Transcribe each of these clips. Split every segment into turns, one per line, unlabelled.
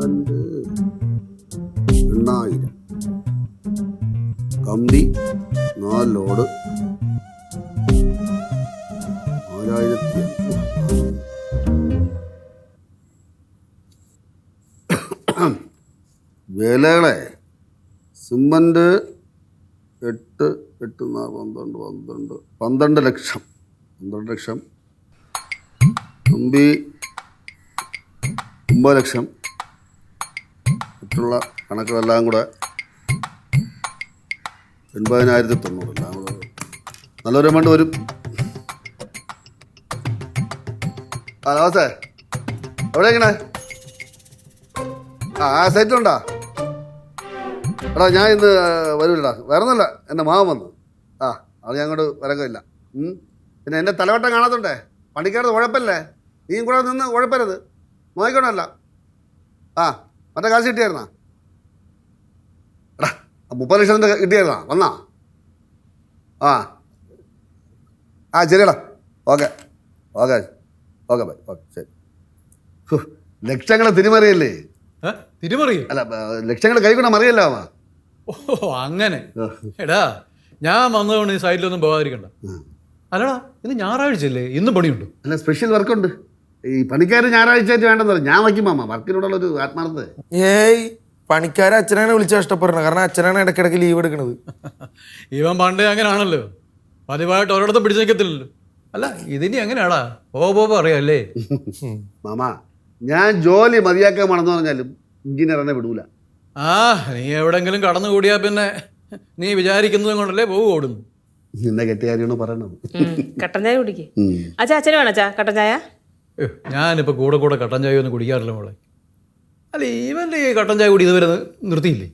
Cement 8000, കമ്പി 4 load 4000. വിലകളെ cement 12 ലക്ഷം, കമ്പി 9 ലക്ഷം, മറ്റുള്ള കണക്കുകളെല്ലാം കൂടെ 80,900 എല്ലാം കൂടെ നല്ലൊരു എമൗണ്ട് വരും. നമസ്തേ, എവിടെ എങ്ങനെ ആ സെറ്റ് ഉണ്ടോ? എടാ ഞാൻ ഇന്ന് വരൂല്ലടാ, വേറെ ഒന്നുമില്ല, എൻ്റെ മാവൻ വന്നു. അത് ഞാൻ അങ്ങോട്ട് വരക്കില്ല. പിന്നെ എൻ്റെ തലവട്ടം കാണാത്തുണ്ടേ, പണിക്കാരത് കുഴപ്പമില്ലേ, നീയും കൂടെ നിന്ന് കുഴപ്പരുത്, നോക്കിക്കോണല്ല. മറ്റേ കാശ് കിട്ടിയായിരുന്നാ? എടാ 30 ലക്ഷത്തിൻ്റെ കിട്ടിയായിരുന്നാ? വന്നാ? ശരിയടാ, okay okay okay bye, okay ശരി. ലക്ഷങ്ങളെ തിരിമറിയല്ലേ? അല്ല, ലക്ഷങ്ങൾ കൈകൊണ്ട് മറിയല്ലോ.
ഓ അങ്ങനെ. എടാ ഞാൻ വന്നതുകൊണ്ട് ഈ സൈഡിലൊന്നും പോകാതിരിക്കണ്ട. അല്ലടാ ഇന്ന് ഞായറാഴ്ചയല്ലേ, ഇന്നും പണിയുണ്ട്.
അല്ല, സ്പെഷ്യൽ വർക്കുണ്ട്. ഈ പണിക്കാർ ഞായറാഴ്ച ആയിട്ട് വേണ്ടെന്ന് പറഞ്ഞു. ഞാൻ വയ്ക്കും മാമ, വർക്കിനോടുള്ളൊരു ആത്മാർത്ഥത.
പണിക്കാരെ അച്ഛനാണ് വിളിച്ച് കഷ്ടപ്പെടുന്നത്, കാരണം അച്ഛനാണ് ഇടയ്ക്കിടയ്ക്ക് ലീവ് എടുക്കുന്നത്.
ഇവൻ പണ്ടേ അങ്ങനെയാണല്ലോ, പതിവായിട്ട് ഒരിടത്തും പിടിച്ചു നിൽക്കത്തില്ലല്ലോ. അല്ല ഇതിനി എങ്ങനെയാടാ പോ അറിയാല്ലേ
മാമ? ഞാൻ ജോലി മതിയാക്കാൻ മണന്നു പറഞ്ഞാലും എഞ്ചിനീയർ എന്നെ വിടൂല.
നീ എവിടെങ്കിലും കടന്നു കൂടിയാ പിന്നെ നീ വിചാരിക്കുന്നത് കൊണ്ടല്ലേ ഓടുന്നു.
നിന്നെ കെട്ടിയാരിയാണ് പറയണത്.
കട്ടൻ ചായ കുടിക്കേ അച്ഛന് വേണോ കട്ടൻ ചായ?
ഞാനിപ്പോൾ കൂടെ കട്ടൻ ചായ ഒന്നും കുടിക്കാറില്ല മോളെ. അല്ല ഇവൻ്റെ ഈ കട്ടൻ ചായ കുടി ഇതുവരെ നിർത്തിയില്ലേ?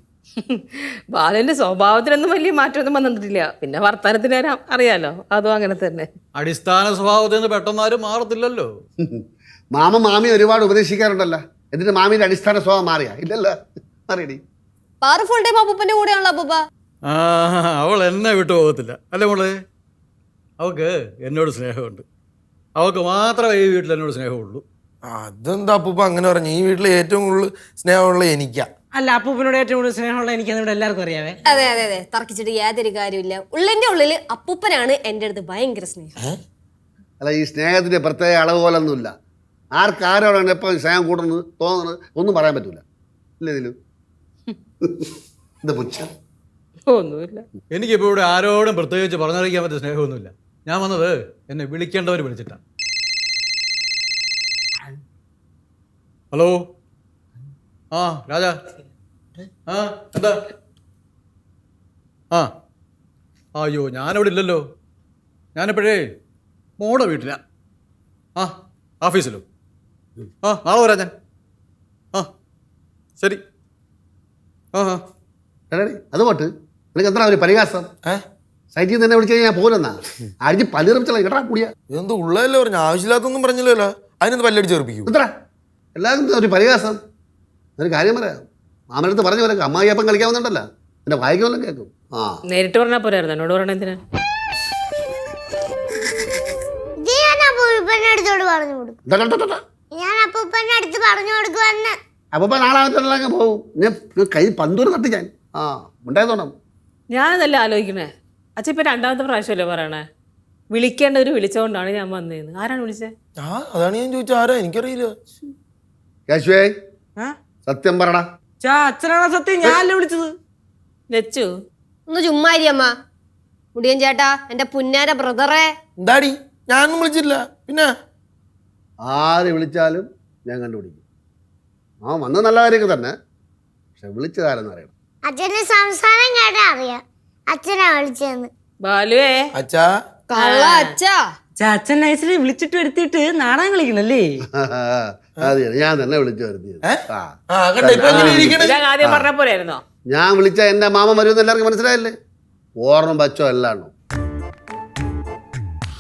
ബാലന്റെ സ്വഭാവത്തിനൊന്നും വലിയ മാറ്റമൊന്നും വന്നിട്ടില്ല. പിന്നെ വർത്തമാനത്തിന് അറിയാലോ, അതും അങ്ങനെ തന്നെ.
അടിസ്ഥാന സ്വഭാവത്തിൽ നിന്ന് പെട്ടെന്നാരും മാറത്തില്ലല്ലോ.
മാമി ഒരുപാട് ഉപദേശിക്കാറുണ്ടല്ലോ, എന്നിട്ട് മാമിന്റെ അടിസ്ഥാന സ്വഭാവം മാറിയാ? ഇല്ലല്ലോ, മാറിയടി.
ഫുൾ ടൈം അപ്പൂപ്പന്റെ കൂടെയാണല്ലോ അപ്പൂപ്പ.
അവൾ എന്നെ വിട്ടു പോകത്തില്ല അല്ലേ മോളെ? അവൾക്ക് എന്നോട് സ്നേഹമുണ്ട്, അവൾക്ക് മാത്രമേ ഈ വീട്ടിൽ എന്നോട് സ്നേഹമുള്ളൂ.
അതെന്താ അപ്പൂപ്പ അങ്ങനെ പറഞ്ഞു? ഈ വീട്ടിൽ ഏറ്റവും കൂടുതൽ സ്നേഹമുള്ള എനിക്കാ.
അല്ല, അപ്പൂപ്പനോട് ഏറ്റവും കൂടുതൽ സ്നേഹമുള്ള എനിക്കത് ഇവിടെ എല്ലാവർക്കും അറിയാവേ.
അതെ അതെ അതെ, തർക്കിച്ചിട്ട് യാതൊരു കാര്യമില്ല. ഉള്ളിന്റെ ഉള്ളില് അപ്പൂപ്പനാണ് എൻ്റെ അടുത്ത് ഭയങ്കര സ്നേഹം.
അല്ല, ഈ സ്നേഹത്തിന്റെ പ്രത്യേക അളവുകളൊന്നുമില്ല. ആരോടാണ് എപ്പോൾ സ്നേഹം കൂട്ടുന്നത് തോന്നുന്നത് ഒന്നും പറയാൻ പറ്റൂല. ഇല്ല ഇതിലും
ഒന്നുമില്ല.
എനിക്കിപ്പോൾ ഇവിടെ ആരോടും പ്രത്യേകിച്ച് പറഞ്ഞറിയിക്കാൻ പറ്റിയ സ്നേഹമൊന്നുമില്ല. ഞാൻ വന്നത് എന്നെ വിളിക്കേണ്ടവർ വിളിച്ചിട്ടാണ്. ഹലോ, രാജാ, എന്താ? അയ്യോ ഞാനവിടെ ഇല്ലല്ലോ, ഞാനിപ്പോഴേ മോടെ വീട്ടിലാ. ഓഫീസിലോ? നാളെ വരാം ഞാൻ. ശരി.
അത് പോട്ട്, നിനക്ക് എന്താ ഒരു പരിഹാസം? സൈറ്റിൽ നിന്ന് തന്നെ വിളിച്ചു ഞാൻ പോലെന്നാ അടിച്ച് പല്ലിറപ്പിച്ചല്ല കേട്ടാ കൂടിയാ.
ഇതെന്ത് ഉള്ളതല്ലേ പറഞ്ഞു, ആവശ്യമില്ലാത്തൊന്നും പറഞ്ഞില്ലല്ലോ. അതിനൊന്ന് പല്ലടിച്ച് ചേർപ്പിക്കും.
എത്ര എല്ലാവർക്കും ഒരു പരിഹാസം. ഒരു കാര്യം പറയാം, മാമനടുത്ത് പറഞ്ഞു പോലെ അമ്മായിയപ്പം കളിക്കാവുന്നുണ്ടല്ലോ, എന്റെ വായിക്കുമല്ലോ കേൾക്കും.
നേരിട്ട് പറഞ്ഞാൽ പോരായിരുന്നു, എന്നോട് പറഞ്ഞ എന്തിനാ?
അപ്പൊ നാളെ പോവും. ഞാൻ കൈ പന്തൂരം തട്ടി ഞാൻ ഉണ്ടായതോണം.
ഞാനതല്ല ആലോചിക്കണേ. അച്ഛൻ ഇപ്പൊ 2ാമത്തെ പ്രാവശ്യമല്ലേ പറയണേ വിളിക്കേണ്ടവര് വിളിച്ചോണ്ടാണ് ഞാൻ വന്നേന്ന്. ആരാണ് വിളിച്ചേ?
അതാണ് ഞാൻ ചോദിച്ചത്, ആരാ? എനിക്കറിയില്ല.
കേശുവേ, സത്യം പറടാ.
അച്ഛനാണ് സത്യം, ഞാനല്ലേ വിളിച്ചത്.
ലച്ചു
ഒന്ന് ചുമ്മാരി അമ്മ. മുടിയൻ ചേട്ടാ, എന്റെ പുന്നാര ബ്രദറെ.
എന്താടി, ഞാനൊന്നും വിളിച്ചില്ല. പിന്നെ
ആര് വിളിച്ചാലും ഞാൻ കണ്ടുപിടിക്കും. വന്നത് നല്ല കാര്യമൊക്കെ തന്നെ, പക്ഷെ വിളിച്ചതാരെന്ന് അറിയണം.
അച്ഛന്റെ സംസാരം കേട്ടാ അറിയാം അച്ഛനാ വിളിച്ചതെന്ന്.
ബാലുവേ,
അച്ഛാ
കള്ള അച്ഛാ.
അച്ഛൻ നൈസിനെ വിളിച്ചിട്ട് വരുത്തിയിട്ട് നാടകം കളിക്കണല്ലേ?
അതെ, ഞാൻ തന്നെ വിളിച്ചു വരുത്തിയത്.
ആദ്യം പറഞ്ഞ പോലെയായിരുന്നോ?
ഞാൻ വിളിച്ച എന്റെ മാമ വരുമെന്ന് എല്ലാവർക്കും മനസ്സിലായില്ലേ? ഓർമ്മ പച്ചോ എല്ലാണോ?